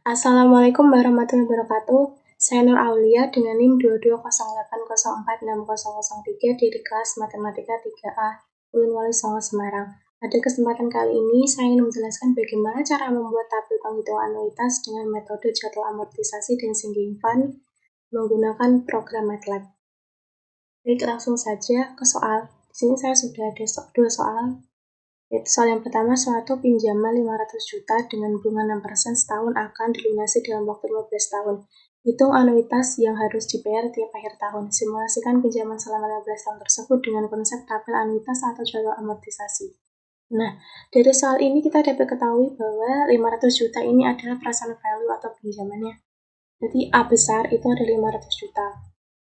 Assalamualaikum warahmatullahi wabarakatuh. Saya Nur Aulia dengan NIM 22080460003 dari kelas Matematika 3A UIN Wali Songo Semarang. Pada kesempatan kali ini, saya ingin menjelaskan bagaimana cara membuat tabel penghitungan anuitas dengan metode jadwal amortisasi dan sinking fund menggunakan program MATLAB. Baik, langsung saja ke soal. Di sini saya sudah ada dua soal. Yaitu soal yang pertama, suatu pinjaman 500 juta dengan bunga 6% setahun akan dilunasi dalam waktu 15 tahun. Hitung anuitas yang harus dibayar tiap akhir tahun. Simulasikan pinjaman selama 15 tahun tersebut dengan konsep tabel anuitas atau jadwal amortisasi. Nah, dari soal ini kita dapat ketahui bahwa 500 juta ini adalah present value atau pinjamannya. Jadi A besar itu ada 500 juta.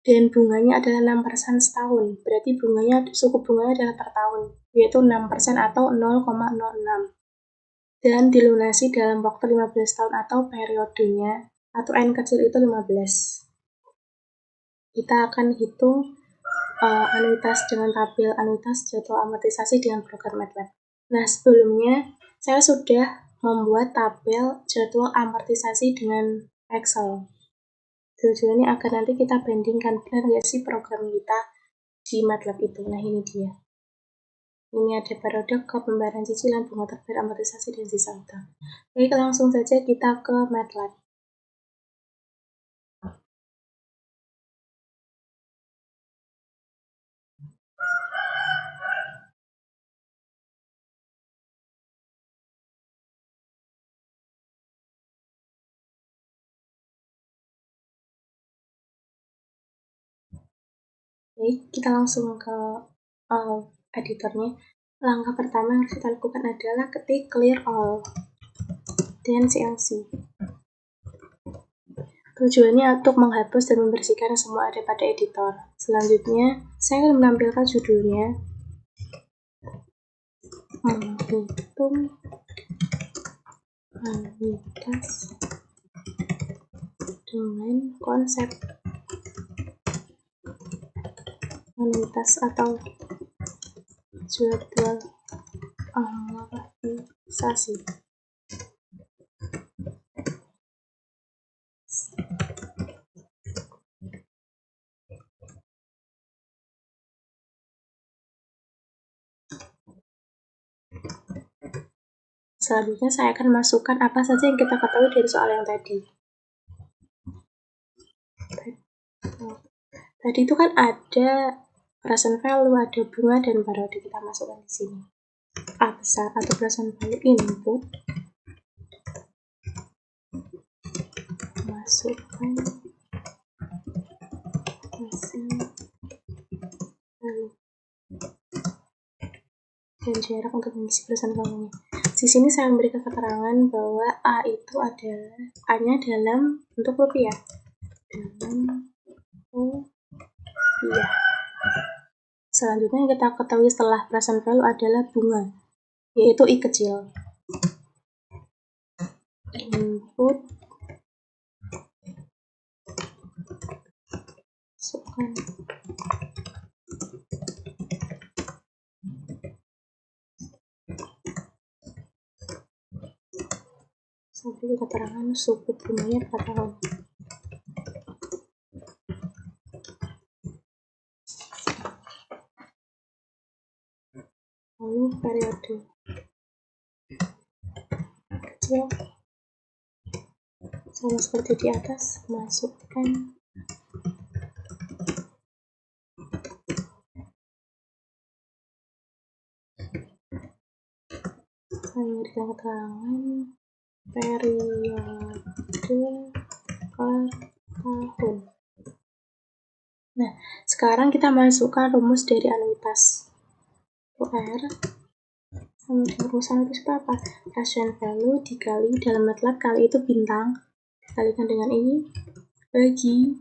Dan bunganya adalah 6% setahun. Berarti suku bunganya adalah per tahun, yaitu 6% atau 0,06. Dan dilunasi dalam waktu 15 tahun atau periodenya, atau N kecil itu 15. Kita akan hitung anuitas dengan tabel anuitas jadwal amortisasi dengan program MATLAB. Nah, sebelumnya saya sudah membuat tabel jadwal amortisasi dengan Excel. Tujuannya agar nanti kita bandingkan benar nggak sih program kita di MATLAB itu. Nah, ini dia. Ini ada periode ke pembayaran cicilan, bunga terbayar, amortisasi, dan sisa utang. Baik, langsung saja kita ke MATLAB. Baik, kita langsung ke editornya. Langkah pertama yang harus kita lakukan adalah ketik clear all dan CLC. Tujuannya untuk menghapus dan membersihkan semua ada pada editor. Selanjutnya, saya akan menampilkan judulnya menghitung anuitas dengan konsep anuitas atau jadwal amortisasi. Selanjutnya saya akan masukkan apa saja yang kita ketahui dari soal yang tadi. Tadi itu kan ada present value, ada bunga, dan periode. Kita masukkan di sini. A besar atau present value input, masukkan present value dan jarak untuk mengisi present value-nya. Di sini saya memberikan keterangan bahwa A itu adalah A-nya dalam bentuk rupiah. Dalam rupiah. Selanjutnya yang kita ketahui setelah present value adalah bunga, yaitu I kecil. Input, masukkan sampai keterangan suku bunganya per tahun. Lalu periode kecil sama seperti di atas, masukkan memberikan keterangan periode per tahun. Nah, sekarang kita masukkan rumus dari anuitas. R sama dengan rumus anuitas itu apa? Present value dikali dalam MATLAB kali itu bintang dikalikan dengan ini bagi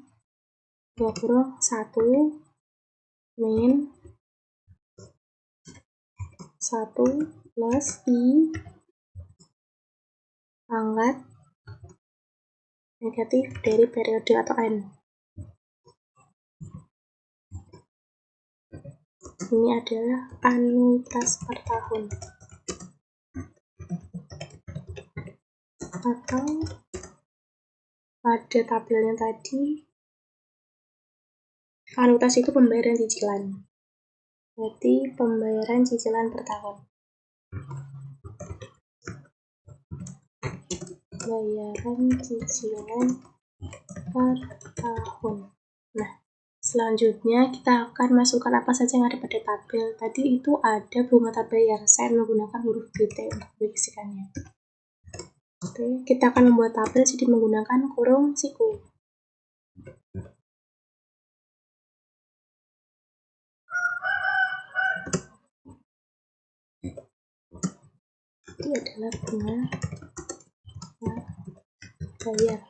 21 min 1 plus I pangkat negatif dari periode atau N. Ini adalah anuitas per tahun atau pada tabelnya tadi, anuitas itu pembayaran cicilan. Berarti pembayaran cicilan per tahun. Bayaran cicilan per tahun. Nah, selanjutnya kita akan masukkan apa saja yang ada pada tabel. Tadi itu ada bunga tak bayar. Saya menggunakan huruf BT untuk membisikannya. Oke, kita akan membuat tabel jadi menggunakan kurung siku. Ini adalah bunga bayar.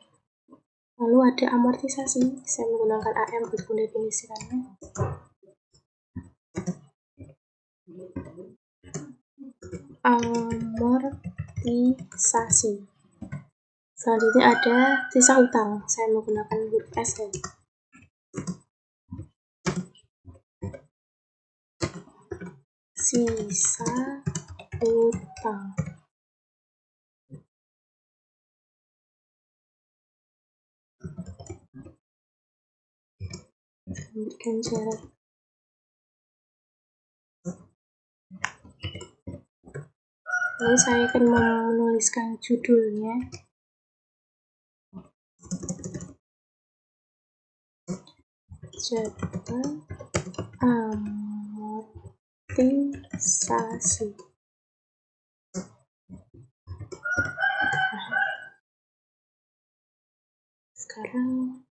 Lalu ada amortisasi. Saya menggunakan AM untuk mendefinisikannya. Amortisasi. Selanjutnya ada sisa hutang. Saya menggunakan huruf S. Sisa hutang. Berikan syarat. Lalu saya akan menuliskan judulnya. Jadwal amortisasi. Sekarang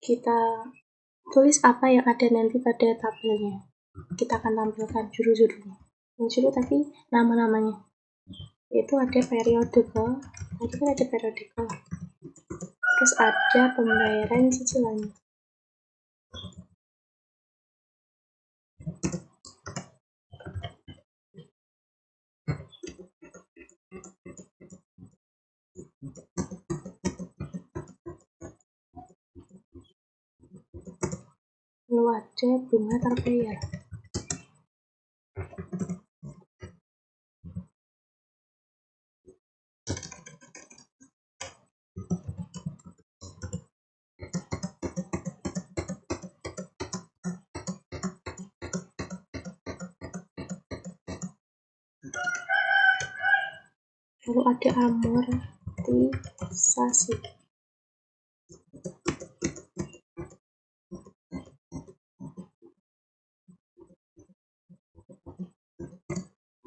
kita tulis apa yang ada nanti pada tabelnya. Kita akan tampilkan judul-judulnya. Judul tapi nama-namanya. Itu ada periode ke, tadi kan ada periode ke. Terus ada pembayaran cicilan. Lalu ada bunga terbayar. Lalu ada amortisasi.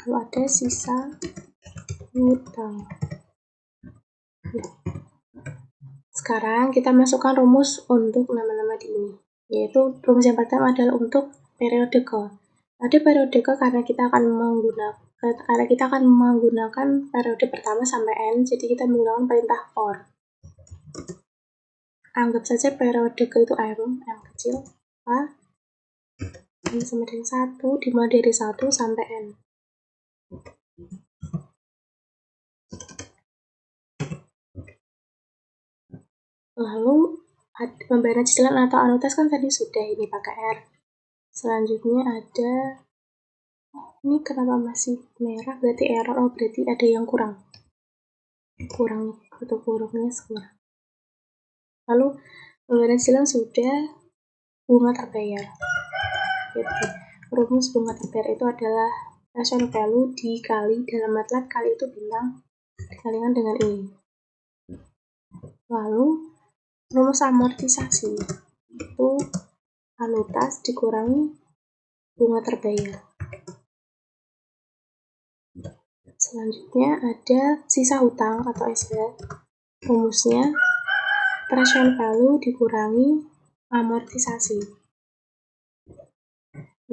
Lalu ada sisa hutang. Sekarang kita masukkan rumus untuk nama-nama di ini. Yaitu rumus yang pertama adalah untuk periode ke. Ada periode ke karena kita akan menggunakan periode pertama sampai N, jadi kita menggunakan perintah for. Anggap saja periode ke itu M kecil, A, N sama dengan 1, dimulai dari 1 sampai N. Lalu pembayaran cicilan atau anuitas kan tadi sudah, ini pakai R. Selanjutnya ada, ini kenapa masih merah, berarti error, berarti ada yang kurang atau hurufnya kurang. Lalu pembayaran cicilan sudah, bunga terbayar. Gitu. Rumus bunga terbayar itu adalah present value dikali, dalam MATLAB kali itu bintang dikalikan dengan ini. Lalu rumus amortisasi itu anuitas dikurangi bunga terbayar. Selanjutnya ada sisa hutang atau SH. Rumusnya present value dikurangi amortisasi.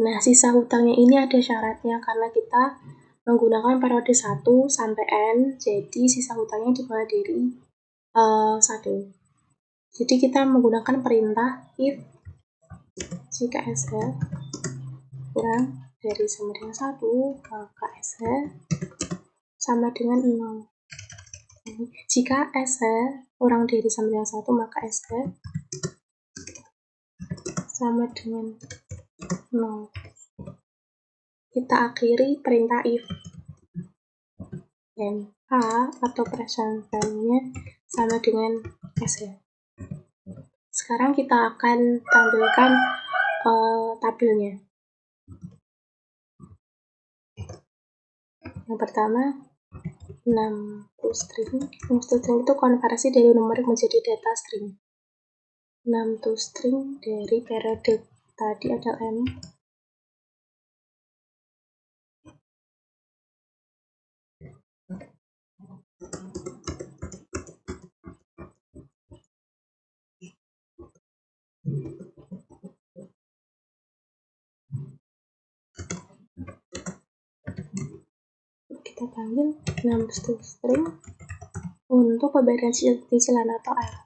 Nah, sisa hutangnya ini ada syaratnya karena kita menggunakan periode 1 sampai N, jadi sisa hutangnya dimulai dari 1. Jadi kita menggunakan perintah if jika SH kurang dari sama dengan 1, maka SH sama dengan 0. Jika SH kurang dari sama dengan 1, maka SH sama dengan 0. Kita akhiri perintah if dan A atau present value-nya sama dengan SH. Sekarang kita akan tampilkan tabelnya. Yang pertama, 6 toString. 6 toString itu konversi dari numerik menjadi data string. 6 toString dari periode tadi ada M. Kita panggil 6 toString untuk pemberian cicilan atau L.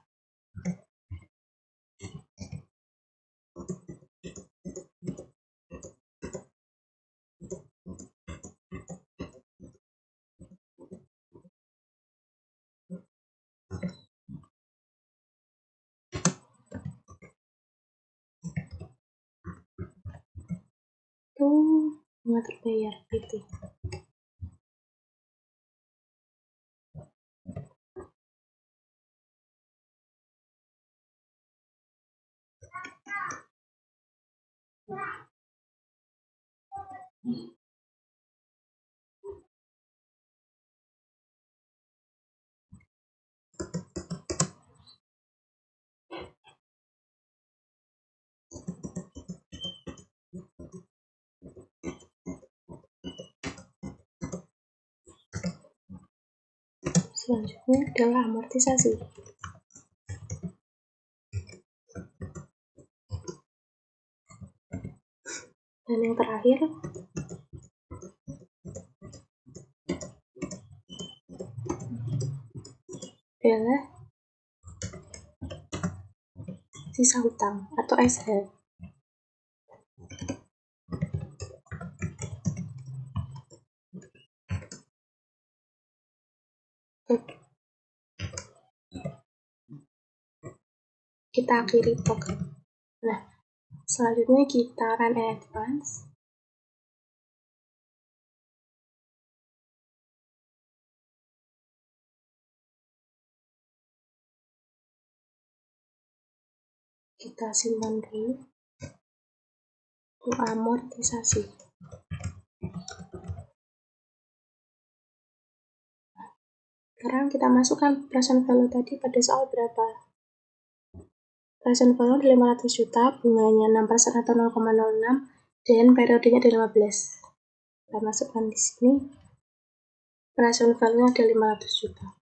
Itu bunga terbayar PT. Selanjutnya adalah amortisasi. Dan yang terakhir adalah sisa hutang atau SH. Kita akhiri program. Nah, selanjutnya kita run advance. Kita simpan dulu untuk amortisasi. Sekarang kita masukkan present value tadi pada soal berapa. Present value 500 juta, bunganya 6% atau 0,06, dan periodenya ada 15. Kita masukkan di sini. Present value ada 500 juta.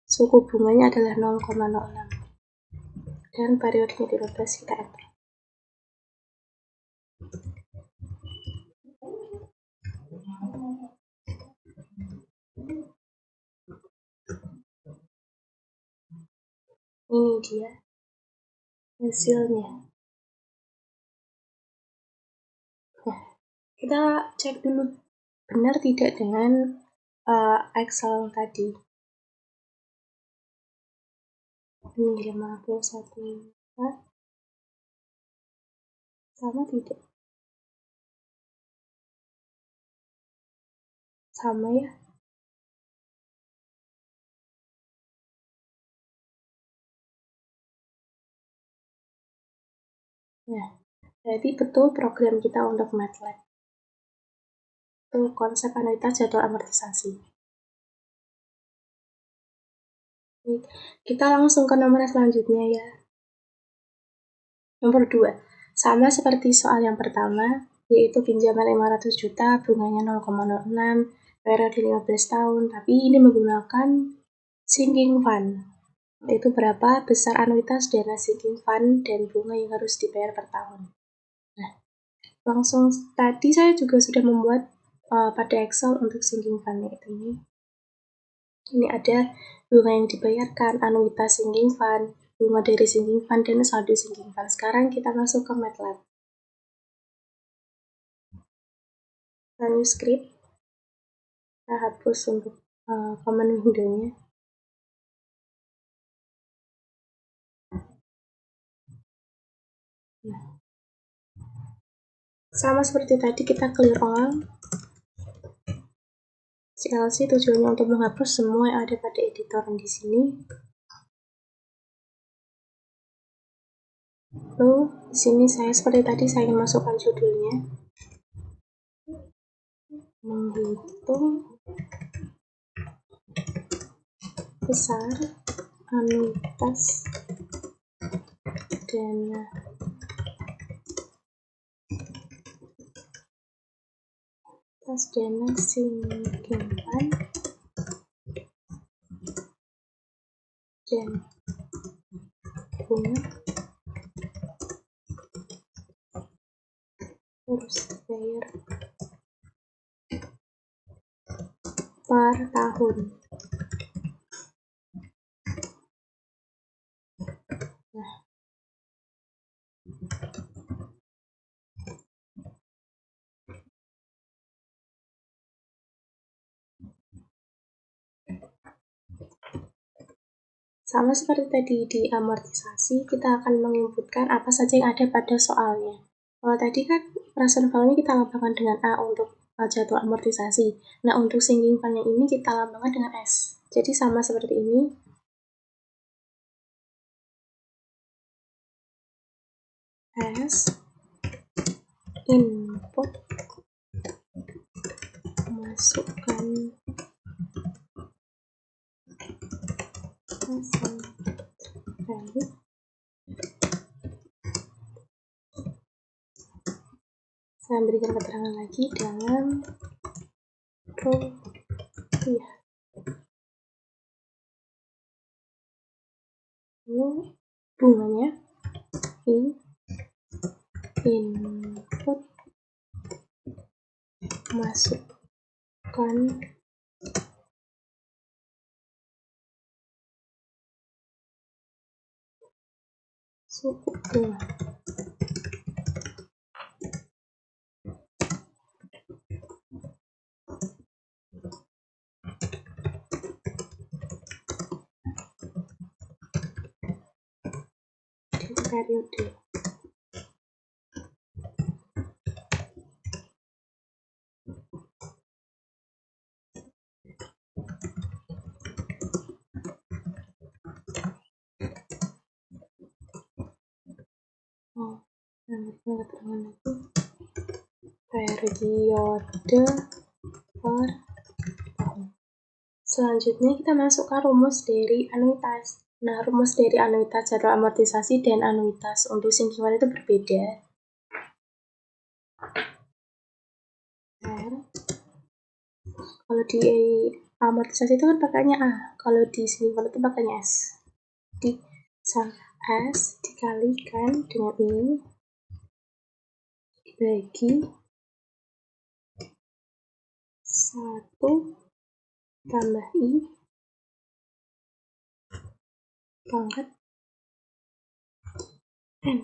Suku bunganya adalah 0,06. Dan periodenya 15, kita enter. Ini dia hasilnya. Nah, kita cek dulu benar tidak dengan Excel tadi. Ini 51 juta. Sama tidak? Sama ya. Nah, jadi betul program kita untuk MATLAB. Itu konsep anuitas jadwal amortisasi. Kita langsung ke nomor selanjutnya ya. Nomor 2, sama seperti soal yang pertama, yaitu pinjaman 500 juta, bunganya 0,06, periode 15 tahun, tapi ini menggunakan sinking fund. Itu berapa besar anuitas dana sinking fund dan bunga yang harus dibayar per tahun. Nah, langsung tadi saya juga sudah membuat pada Excel untuk sinking fund ini. Ini ada bunga yang dibayarkan, anuitas sinking fund, bunga dari sinking fund, dan saldo sinking fund. Sekarang kita masuk ke MATLAB. Manuscript. Kita hapus untuk command window-nya. Nah, sama seperti tadi kita clear all. CLC tujuannya untuk menghapus semua yang ada pada editor di sini. Lalu di sini saya seperti tadi saya ingin masukkan judulnya, menghitung besar anuitas dana simpan dan bunga harus bayar per tahun. Nah, sama seperti tadi di amortisasi, kita akan menginputkan apa saja yang ada pada soalnya. Kalau tadi kan present value kita lambangkan dengan A untuk jadwal amortisasi. Nah, untuk sinking fund yang ini kita lambangkan dengan S. Jadi sama seperti ini. S input masukkan present value saya berikan keterangan lagi dalam rupiah. Lalu bunganya input masukkan suku bunga. Di periode. Keterangan lagi periode per tahun. Selanjutnya kita masukkan rumus dari anuitas. Nah, rumus dari anuitas jadwal amortisasi dan anuitas untuk sinking fund itu berbeda. Kalau di amortisasi itu kan pakainya A, kalau di sinking fund itu pakainya S. Jadi S dikalikan dengan ini dibagi 1 tambah I pangkat N.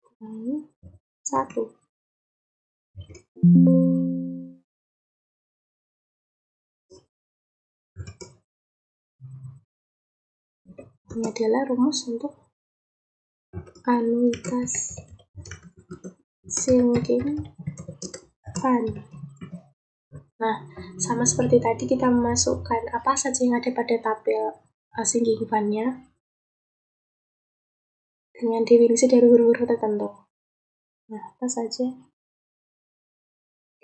Kurangi 1. Ini adalah rumus untuk anuitas sinking fund. Nah, sama seperti tadi kita memasukkan apa saja yang ada pada tabel sinking fund-nya dengan definisi dari huruf-huruf tertentu. Nah, apa saja?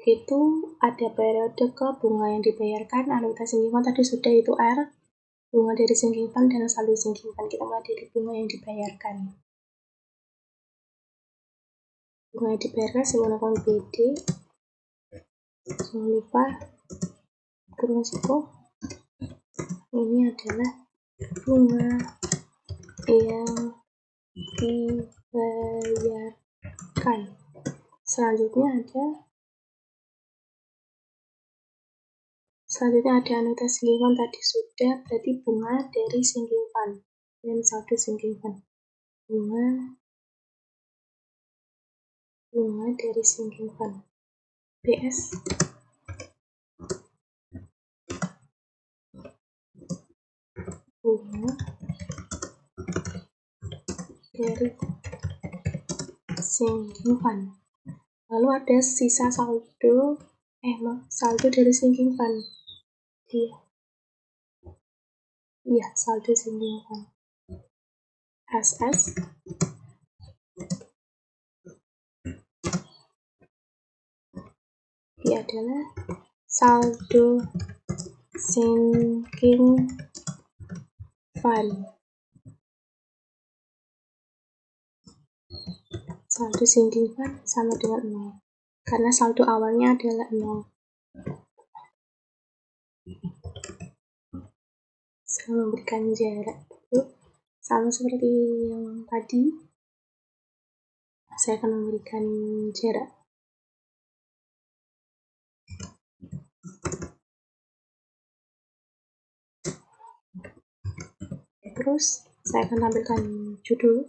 Itu ada periode ke bunga yang dibayarkan, anuitas sinking fund tadi sudah, itu R, bunga dari sinking fund dan saldo sinking fund. Kita mulai dari bunga yang dibayarkan. Bunga yang dibayarkan menggunakan BD. Jangan lupa risiko. Ini adalah bunga yang dibayarkan. Selanjutnya ada anuitas sinking fund tadi sudah, berarti bunga dari sinking fund dan saldo sinking fund. Bunga dari sinking fund. BS bunga dari sinking fund. Lalu ada sisa saldo saldo dari sinking fund. Iya, saldo sinking fund. SS ini adalah saldo sinking fund. Saldo sinking fund sama dengan 0 karena saldo awalnya adalah 0. Saya memberikan jarak itu sama seperti yang tadi. Saya akan memberikan jarak. Terus saya akan tampilkan judul.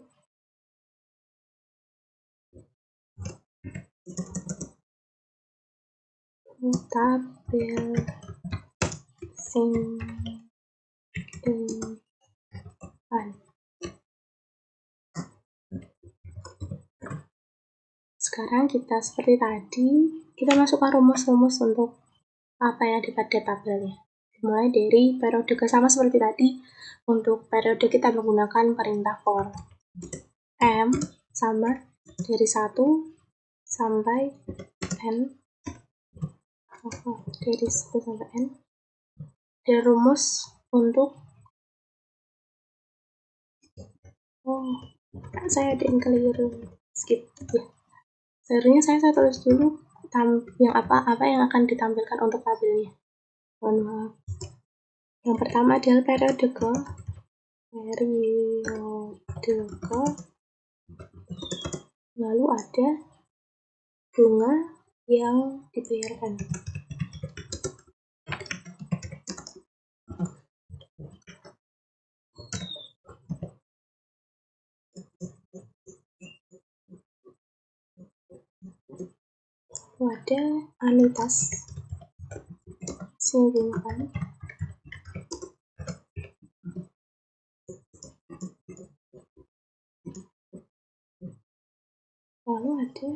Tabel sinking fund. Sekarang kita seperti tadi, kita masukkan rumus-rumus untuk apa yang ada pada tabelnya. Mulai dari periode sama seperti tadi. Untuk periode kita menggunakan perintah for. M sama dari 1 sampai N. Dari 1 sampai N. Dan rumus untuk saya ada yang keliru. Skip ya. Sebenarnya saya tulis dulu yang apa yang akan ditampilkan untuk tabelnya. Mohon maaf. Yang pertama adalah periode. Lalu ada bunga yang dibayarkan. Ada anuitas sinking fund. Lalu ada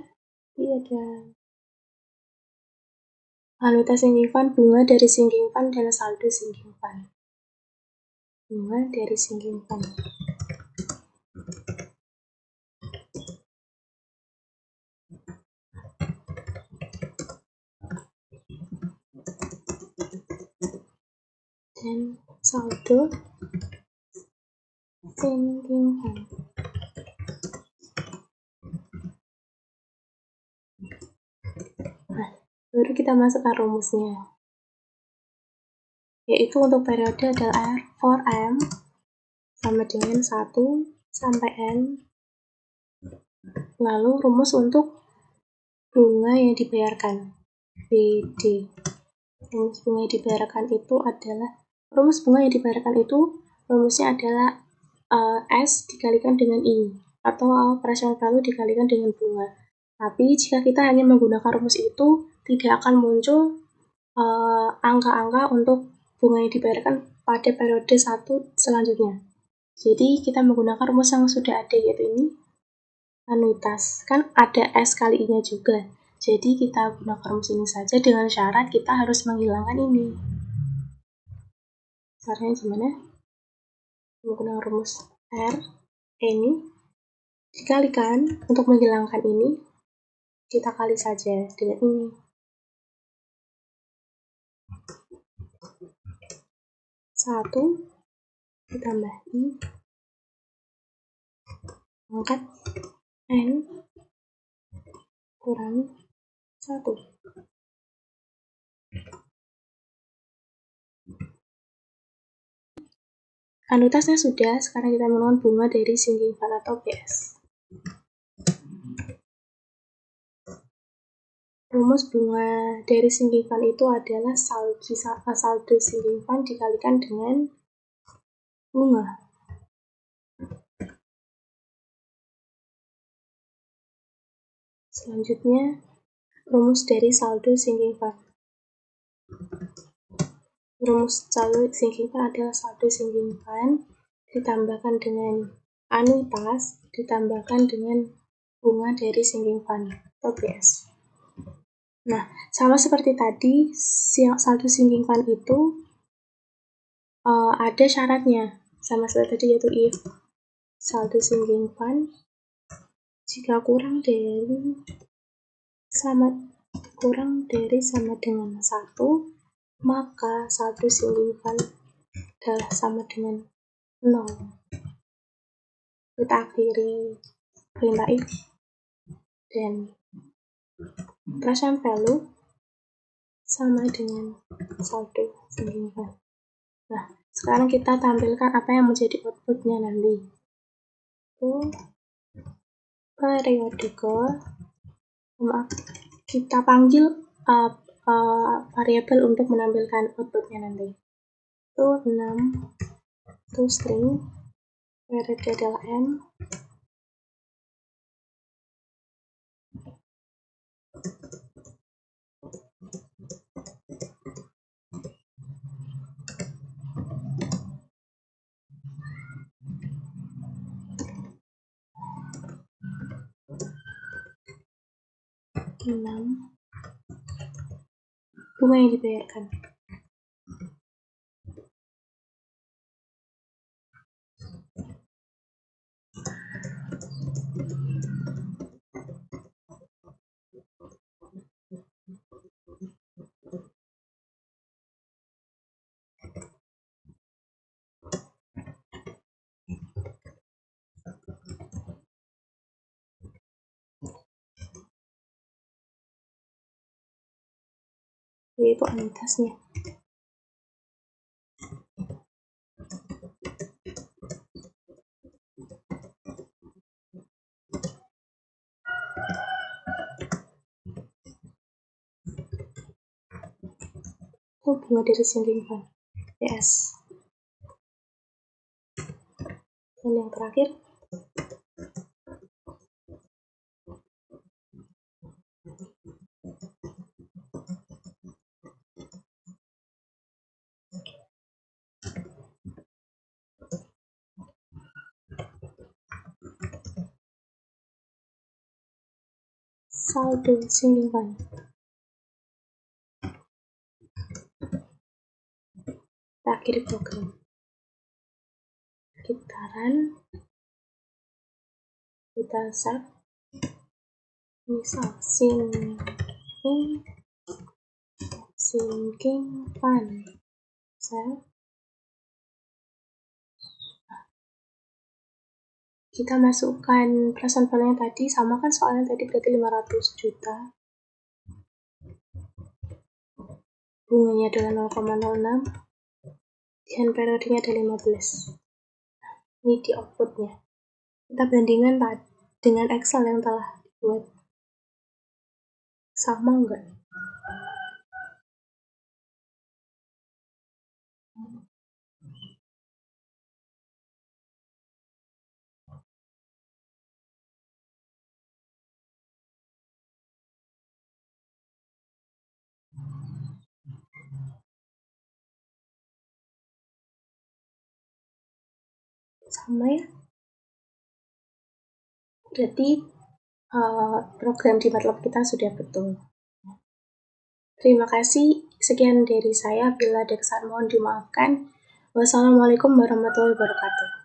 anuitas sinking fund, bunga dari sinking fund, dan saldo sinking fund. Bunga dari sinking fund. Dan saldo sinking fund. Baru kita masukkan rumusnya, yaitu untuk periode adalah for M sama dengan 1 sampai N. Lalu rumus untuk bunga yang dibayarkan, BD. Rumus bunga yang dibayarkan itu rumusnya adalah S dikalikan dengan I, atau operasional value dikalikan dengan bunga. Tapi jika kita hanya menggunakan rumus itu, tidak akan muncul angka-angka untuk bunga yang dibayarkan pada periode 1 selanjutnya. Jadi kita menggunakan rumus yang sudah ada, yaitu ini anuitas. Kan ada S kali I-nya juga. Jadi kita gunakan rumus ini saja dengan syarat kita harus menghilangkan ini. Caranya gimana? Menggunakan rumus R ini dikalikan, untuk menghilangkan ini kita kali saja dengan ini. Satu ditambah I pangkat N kurang 1. Anuitasnya sudah, sekarang kita menggunakan bunga dari sinking fund atau BS. Rumus bunga dari sinking fund itu adalah saldo sinking fund dikalikan dengan bunga. Selanjutnya, rumus dari saldo sinking fund. Rumus saldo sinking fund adalah saldo sinking fund ditambahkan dengan anuitas ditambahkan dengan bunga dari sinking fund atau BS. Nah, sama seperti tadi, saldo sinking fund itu ada syaratnya, sama seperti tadi, yaitu if saldo sinking fund jika kurang sama dengan 1, maka saldo sinking fund adalah sama dengan 0. Kita akhiri perintah if dan present value sama dengan saldo sinking fund. Nah, sekarang kita tampilkan apa yang menjadi outputnya nanti. Itu periodiko, kita panggil variabel untuk menampilkan outputnya nanti. Itu 6, itu string, variabel adalah m, bunga yang dibayarkan. Yaitu anuitasnya. Itu bunga dari sinking fund, PS. Dan yang terakhir, saldo sinking fund. Kita akhiri program. Kita run, kita save, misal sinking fund, save. Kita masukkan present value-nya tadi, sama kan soalnya tadi berarti 500 juta. Bunganya adalah 0,06 dan periodenya ada 15. Ini di outputnya. Kita bandingkan dengan Excel yang telah dibuat. Sama enggak? Sama ya? Berarti program di MATLAB kita sudah betul. Terima kasih. Sekian dari saya. Bila ada kesalahan mohon dimaafkan. Wassalamualaikum warahmatullahi wabarakatuh.